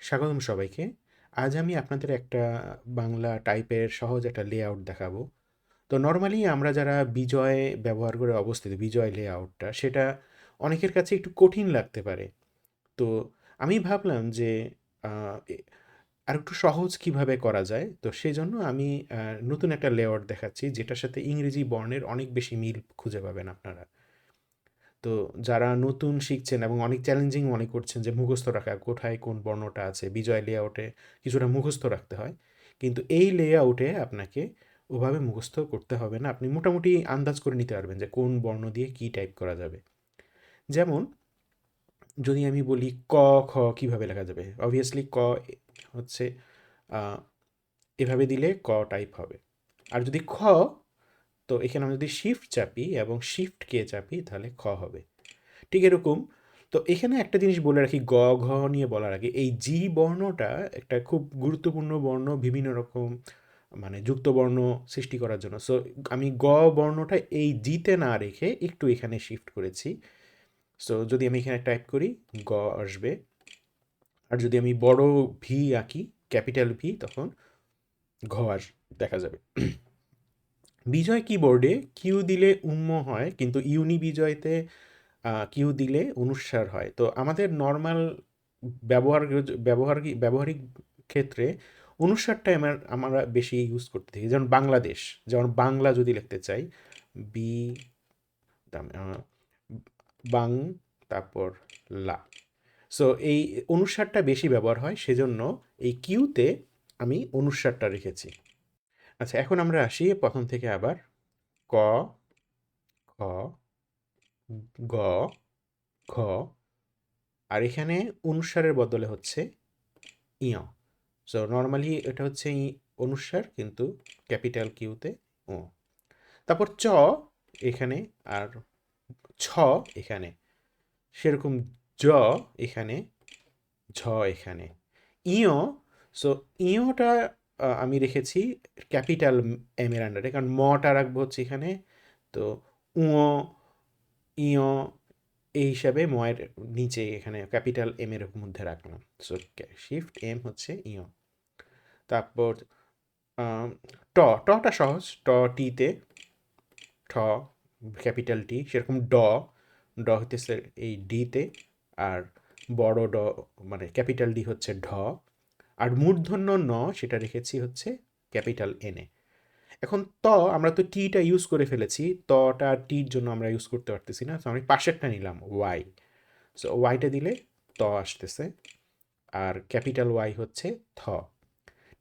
স্বাগতম সবাইকে। আজ আমি আপনাদের একটা বাংলা টাইপের সহজ একটা লেআউট দেখাবো। তো নরমালি আমরা যারা বিজয় ব্যবহার করে অবস্থিত, বিজয় লেআউটটা সেটা অনেকের কাছে একটু কঠিন লাগতে পারে। তো আমি ভাবলাম যে আ এ আরেকটু সহজ কিভাবে করা যায়? তো সেজন্য আমি নতুন একটা লেআউট দেখাচ্ছি যেটার সাথে ইংরেজি বর্ণের অনেক বেশি মিল খুঁজে পাবেন আপনারা। তো যারা নতুন শিখছেন এবং অনেক চ্যালেঞ্জিং মনে করছেন যে মুখস্থ রাখা কোথায় কোন বর্ণটা আছে, বিজয় লেআউটে কিছুটা মুখস্থ রাখতে হয়, কিন্তু এই লেআউটে আপনাকে ওভাবে মুখস্থ করতে হবে না। আপনি মোটামুটি আন্দাজ করে নিতে পারবেন যে কোন বর্ণ দিয়ে কী টাইপ করা যাবে। যেমন যদি আমি বলি ক খ কিভাবে লেখা যাবে, অবভিয়াসলি ক হচ্ছে আহ, এভাবে দিলে ক টাইপ হবে। আর যদি খ, তো এখানে আমি যদি শিফট চাপি এবং শিফট কে চাপি তাহলে খ হবে। ঠিক এরকম। তো এখানে একটা জিনিস বলে রাখি, গ ঘ নিয়ে বলার আগে, এই জি বর্ণটা একটা খুব গুরুত্বপূর্ণ বর্ণ বিভিন্ন রকম মানে যুক্ত বর্ণ সৃষ্টি করার জন্য। সো আমি গ বর্ণটা এই জিতে না রেখে একটু এখানে শিফট করেছি। সো যদি আমি এখানে টাইপ করি গ আসবে। আর যদি আমি বড় ভি আঁকি, ক্যাপিটাল ভি, তখন ঘ দেখা যাবে। বিজয় কিবোর্ডে কিউ দিলে উম্ম হয়, কিন্তু ইউনি বিজয়তে কিউ দিলে অনুস্বার হয়। তো আমাদের নর্মাল ব্যবহারিক ক্ষেত্রে অনুস্বারটাই আমরা বেশি ইউজ করতে থাকি। যেমন বাংলাদেশ, যেমন বাংলা যদি লিখতে চাই, বি আহ, বাং, তারপর লা। সো এই অনুস্বারটা বেশি ব্যবহার হয়, সেজন্য এই কিউতে আমি অনুস্বারটা রেখেছি। আচ্ছা, এখন আমরা আসি প্রথম থেকে আবার। ক, খ, গ, ঘ, আর এখানে অনুস্বারের বদলে হচ্ছে ইয়। সো নর্মালি এটা হচ্ছে অনুস্বার, কিন্তু ক্যাপিটাল কিউতে ও। তারপর চ এখানে, আর ছ এখানে, সেরকম জ এখানে, ঝ এখানে, ইয়। সো ইয়টা আমি রেখেছি ক্যাপিটাল এম এর আন্ডারে, কারণ মটা রাখবো হচ্ছে এখানে। তো উঁ, ইয়, এই হিসাবে ময়ের নিচে এখানে ক্যাপিটাল এম এর মধ্যে রাখলাম। সো শিফট এম হচ্ছে ইয়। তারপর আম, ট, টটা সহজ, ট টিতে, ঠ ক্যাপিটাল টি, সেরকম ড, ড হইতেছে এই ডিতে, আর বড় ড মানে ক্যাপিটাল ডি হচ্ছে ঢ। আর মূর্ধন্য ন সেটা রেখেছি হচ্ছে ক্যাপিটাল এনে। এখন ত, আমরা তো টিটা ইউজ করে ফেলেছি, তটা টির জন্য আমরা ইউজ করতে পারতেছি না, তো আমি পাশেরটা নিলাম ওয়াই। সো ওয়াইটা দিলে ত আসতেছে, আর ক্যাপিটাল ওয়াই হচ্ছে থ।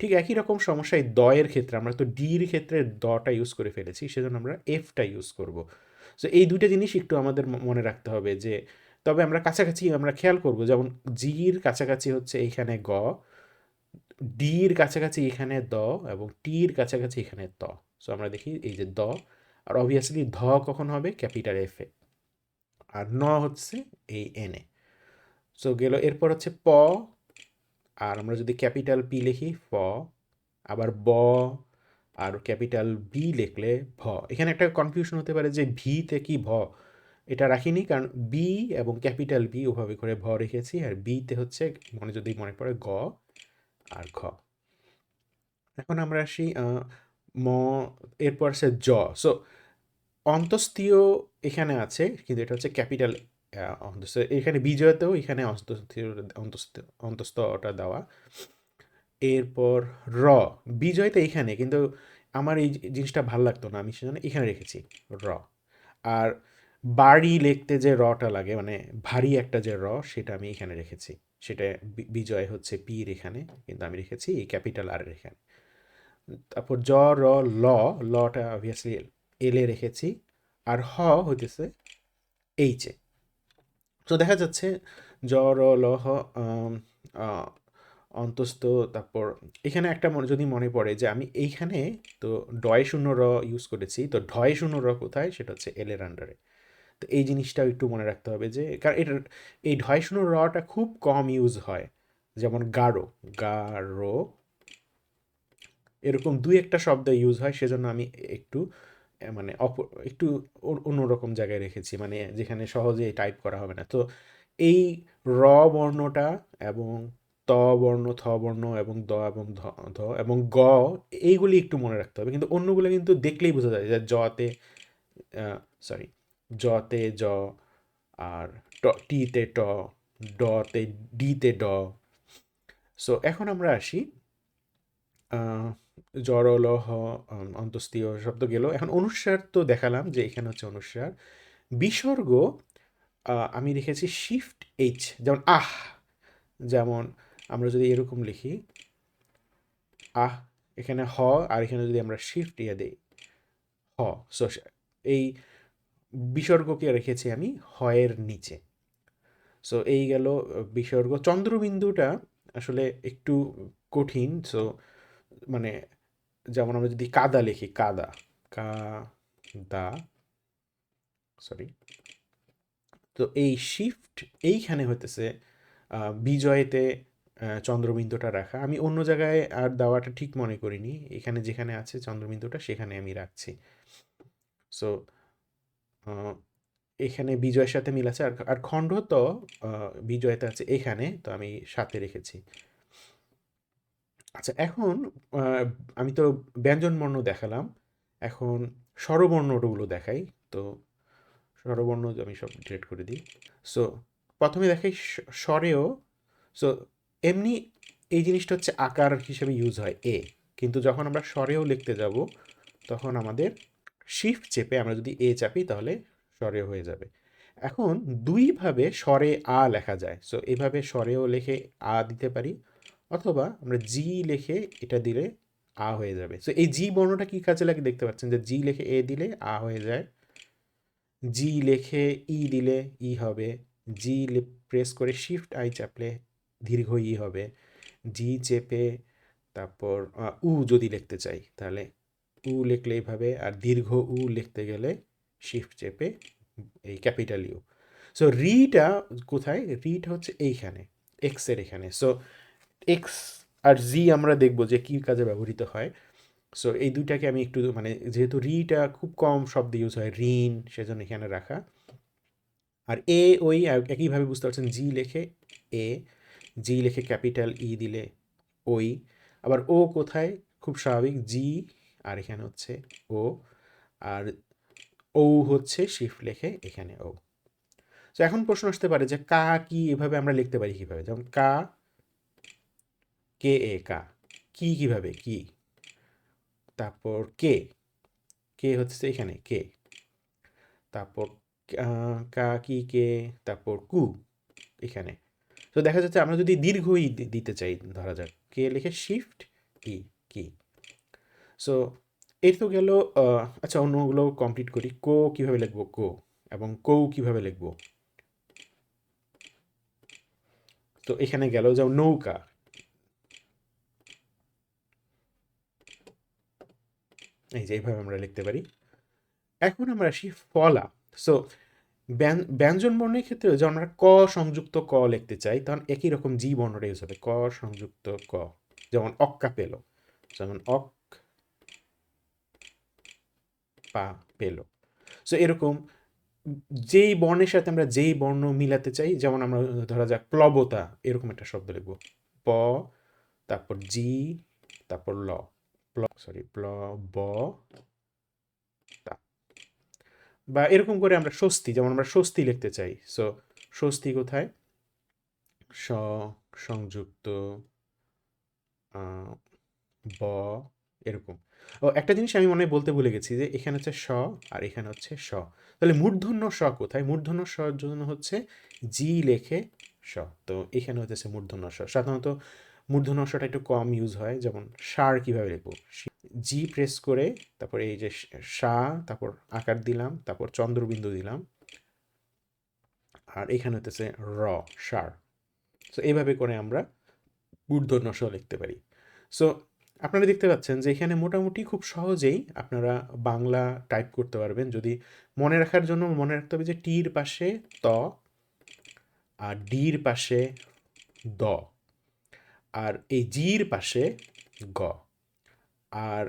ঠিক একই রকম সমস্যা এই দয়ের ক্ষেত্রে, আমরা তো ডির ক্ষেত্রে দটা ইউজ করে ফেলেছি, সেজন্য আমরা এফটা ইউজ করব। সো এই দুইটা জিনিস একটু আমাদের মনে রাখতে হবে যে, তবে আমরা কাছাকাছি আমরা খেয়াল করব, যেমন জির কাছাকাছি হচ্ছে এইখানে গ, ডির কাছাকাছি এখানে দ, এবং টির কাছাকাছি এখানে ত। সো আমরা দেখি এই যে দ, আর অবভিয়াসলি ধ কখন হবে, ক্যাপিটাল এফ এ, আর ন হচ্ছে এই এন এ। সো গেল। এরপর হচ্ছে প, আর আমরা যদি ক্যাপিটাল পি লিখি ফ, আবার ব, আর ক্যাপিটাল বি লিখলে ভ। এখানে একটা কনফিউশন হতে পারে যে ভিতে কি ভ, এটা রাখিনি, কারণ বি এবং ক্যাপিটাল বি ওভাবে করে ভ রেখেছি, আর বিতে হচ্ছে যদি মনে পড়ে গ আর ঘ। এখন আমরা আসি ম, এরপর আছে জ। সো অন্তস্তীয় এখানে আছে, কিন্তু এটা হচ্ছে ক্যাপিটাল অন্তস্থ। এখানে বিজয়তেও এখানে অন্তস্থটা দেওয়া। এরপর র, বিজয়তে এখানে, কিন্তু আমার এই জিনিসটা ভাল লাগতো না, আমি সেজন্য এখানে রেখেছি র। আর বাড়ি লিখতে যে রটা লাগে, মানে ভারী একটা যে র, সেটা আমি এখানে রেখেছি। সেটা বিজয় হচ্ছে পির এখানে, কিন্তু আমি রেখেছি এই ক্যাপিটাল আর এখানে। তারপর জ, র, ল, লটা অবভিয়াসলি এল এ রেখেছি, আর হ হইতেছে এইচে। তো দেখা যাচ্ছে জ, র, ল, হ, আম, আ, অন্তস্থ। তারপর এখানে একটা যদি মনে পড়ে যে আমি এইখানে তো ডয় শূন্য র ইউজ করেছি, তো ঢয় শূন্য র কোথায়, সেটা হচ্ছে এল এর আন্ডারে। তো এই জিনিসটাও একটু মনে রাখতে হবে যে, কারণ এটা এই ঢয় শূন্য রটা খুব কম ইউজ হয়। যেমন গাঢ়, গাঢ়, এরকম দুই একটা শব্দ ইউজ হয়, সেজন্য আমি একটু মানে একটু অন্যরকম জায়গায় রেখেছি, মানে যেখানে সহজে টাইপ করা হবে না। তো এই র বর্ণটা এবং ত বর্ণ, থ বর্ণ এবং দ এবং ধ এবং গ, এইগুলি একটু মনে রাখতে হবে, কিন্তু অন্যগুলো কিন্তু দেখলেই বোঝা যায় যে জতে, সরি, জতে জ, আর টিতে ট, ডতে ডিতে ড। সো এখন আমরা আসি জড় লহ অন্তস্তীয় শব্দ গেল। এখন অনুস্বার তো দেখালাম যে এখানে হচ্ছে অনুস্বার। বিসর্গ আমি লিখেছি শিফট এইচ, যেমন আহ, যেমন আমরা যদি এরকম লিখি আহ, এখানে হ, আর এখানে যদি আমরা শিফট ইয়ে দিই হ। সো এই বিসর্গকে রেখেছি আমি হয়ের নিচে। সো এই গেল বিসর্গ। চন্দ্রবিন্দুটা আসলে একটু কঠিন। সো মানে যেমন আমরা যদি কাদা লিখি, কাদা, কা দা, সরি, তো এই শিফট এইখানে হইতেছে বিজয়েতে চন্দ্রবিন্দুটা রাখা। আমি অন্য জায়গায় আর দেওয়াটা ঠিক মনে করিনি, এখানে যেখানে আছে চন্দ্রবিন্দুটা সেখানে আমি রাখছি। সো এখানে বিজয়ের সাথে মিল আছে, আর খণ্ড তো বিজয়তে আছে এখানে, তো আমি সাথে রেখেছি। আচ্ছা, এখন আমি তো ব্যঞ্জন বর্ণ দেখালাম, এখন স্বরবর্ণগুলো দেখাই। তো স্বরবর্ণ আমি সব ডিলিট করে দিই। সো প্রথমে দেখাই স্বরেও। সো এমনি এই জিনিসটা হচ্ছে আকার হিসেবে ইউজ হয় এ, কিন্তু যখন আমরা স্বরেও লিখতে যাব তখন আমাদের শিফট চেপে আমরা যদি এ চাপি তাহলে স্বরে হয়ে যাবে। এখন দুইভাবে স্বরে আ লেখা যায়। সো এভাবে স্বরেও লিখে আ দিতে পারি, অথবা আমরা জি লিখে এটা দিলে আ হয়ে যাবে। সো এই জি বর্ণটা কি কাজে লাগে দেখতে পাচ্ছেন, যে জি লিখে এ দিলে আ হয়ে যায়, জি লিখে ই দিলে ই হবে, জি প্রেস করে শিফট আই চাপলে দীর্ঘ ই হবে, জি চেপে তারপর উ যদি লিখতে চাই তাহলে উ লিখলে এইভাবে, আর দীর্ঘ উ লিখতে গেলে শিফট চেপে এই ক্যাপিটাল ইউ। সো রিটা কোথায়? রিটা হচ্ছে এইখানে, এক্স এর এখানে। সো এক্স আর জি আমরা দেখব যে কী কাজে ব্যবহৃত হয়। সো এই দুইটাকে আমি একটু মানে যেহেতু রিটা খুব কম শব্দে ইউজ হয়, ঋণ, সেজন্য এখানে রাখা। আর এ ওই একইভাবে বুঝতে পারছেন, জি লেখে এ, জি লেখে ক্যাপিটাল ই দিলে ওই। আবার ও কোথায়? খুব স্বাভাবিক, জি আর এখানে হচ্ছে ও, আর ও হচ্ছে শিফট লেখে এখানে ও। তো এখন প্রশ্ন আসতে পারে যে কা কি এভাবে আমরা লিখতে পারি কিভাবে? যেমন কা, কে এ কা, কি কিভাবে কি, তারপর কে, কে হচ্ছে এখানে কে, তারপর কা কি কে, তারপর কু এখানে। তো দেখা যাচ্ছে আমরা যদি দীর্ঘ ই দিতে চাই, ধরা যাক কে লিখে শিফট ই, কি। সো এই তো গেল। আচ্ছা, অন্যগুলো কমপ্লিট করি। কো কিভাবে লিখবো, কো, এবং কৌ কিভাবে লিখবো। তো এখানে গেল যেমন নৌকা, এই যে এইভাবে আমরা লিখতে পারি। এখন আমরা আসি ফলা। সো ব্যঞ্জন বর্ণের ক্ষেত্রে যখন আমরা ক সংযুক্ত ক লিখতে চাই তখন একই রকম জি বর্ণটা ইউজ হবে, ক সংযুক্ত ক। যেমন অক্কা পেল, যেমন অক পা পেল। সো এরকম যেই বর্ণের সাথে আমরা যেই বর্ণ মিলাতে চাই, যেমন আমরা ধরা যাক প্লবতা, এরকম একটা শব্দ লিখব, প, তারপর জি, তারপর ল, সরি ব তা। বা এরকম করে আমরা স্বস্তি, যেমন আমরা স্বস্তি লিখতে চাই। সো স্বস্তি কোথায়? স সংযুক্ত ব, এরকম। ও একটা জিনিস আমি মনে হয় বলতে ভুলে গেছি, যে এখানে হচ্ছে স আর এখানে হচ্ছে স। তাহলে মূর্ধন্য স কোথায়? মূর্ধন্য সর জন্য হচ্ছে জি লেখে স। তো এখানে হচ্ছে মূর্ধন্য স। সাধারণত মূর্ধন্য সটা একটু কম ইউজ হয়। যেমন সার কিভাবে লিখবো, জি প্রেস করে তারপর এই যে সা, তারপর আকার দিলাম, তারপর চন্দ্রবিন্দু দিলাম, আর এখানে হতেছে র, সার। সো এইভাবে করে আমরা মূর্ধন্য স লিখতে পারি। সো আপনারা দেখতে পাচ্ছেন যে এখানে মোটামুটি খুব সহজেই আপনারা বাংলা টাইপ করতে পারবেন। যদি মনে রাখার জন্য মনে রাখতে হবে যে টির পাশে ত, আর ডির পাশে দ, আর এই জির পাশে গ। আর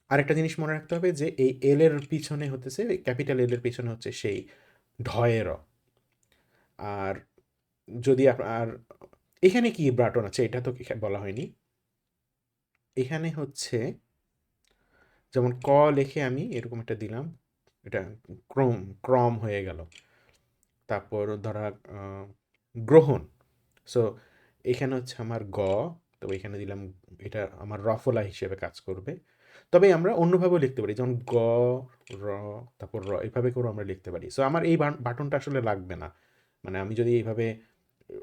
আরেকটা জিনিস মনে রাখতে হবে যে এই এল এর পিছনে হতেছে, ক্যাপিটাল এল এর পিছনে হচ্ছে সেই ঢয়ের। আর যদি আর এখানে কি বাটন আছে এটা তো বলা হয়নি। এখানে হচ্ছে যেমন ক লিখে আমি এরকম একটা দিলাম, এটা ক্রম ক্রম হয়ে গেল। তারপর ধরা গ্রহণ। সো এখানে হচ্ছে আমার গ, তো এখানে দিলাম, এটা আমার রফলা হিসেবে কাজ করবে। তবে আমরা অন্যভাবেও লিখতে পারি, যেমন গ র তারপর র, এভাবে করেও আমরা লিখতে পারি। সো আমার এই বাটনটা আসলে লাগবে না। মানে আমি যদি এইভাবে,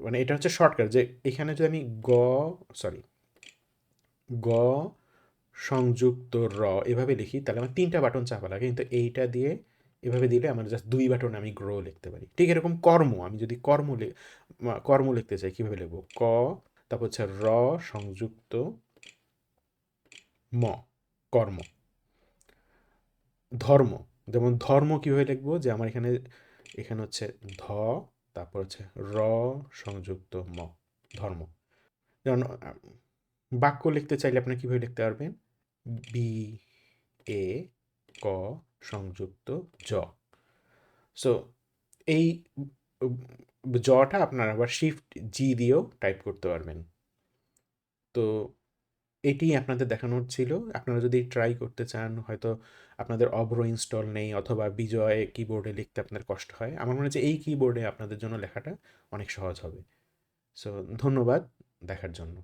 মানে এটা হচ্ছে শর্টকাট, যে এখানে যদি আমি সরি গ সংযুক্ত র এভাবে লিখি, তাহলে আমার ৩টা বাটন চাপা লাগে, কিন্তু এইটা দিয়ে এভাবে দিলে আমার জাস্ট ২ বাটনে আমি গ্রো লিখতে পারি। ঠিক এরকম কর্ম, আমি যদি কর্ম লিখতে চাই কীভাবে লিখবো? তারপর হচ্ছে র সংযুক্ত ম, কর্ম। ধর্ম, যেমন ধর্ম কীভাবে লিখবো? যে আমার এখানে এখানে হচ্ছে ধ, তারপর হচ্ছে র সংযুক্ত ম, ধর্ম। যেমন বাক্য লিখতে চাইলে আপনারা কীভাবে লিখতে পারবেন? বি এ ক সংযুক্ত জ। সো এই জটা আপনারা আবার শিফট জি দিয়েও টাইপ করতে পারবেন। তো এটি আপনাদের দেখানোর ছিল। আপনারা যদি ট্রাই করতে চান, হয়তো আপনাদের অভ্র ইনস্টল নেই অথবা বিজয় কিবোর্ডে লিখতে আপনার কষ্ট হয়, আমার মনে হচ্ছে এই কিবোর্ডে আপনাদের জন্য লেখাটা অনেক সহজ হবে। সো ধন্যবাদ দেখার জন্য।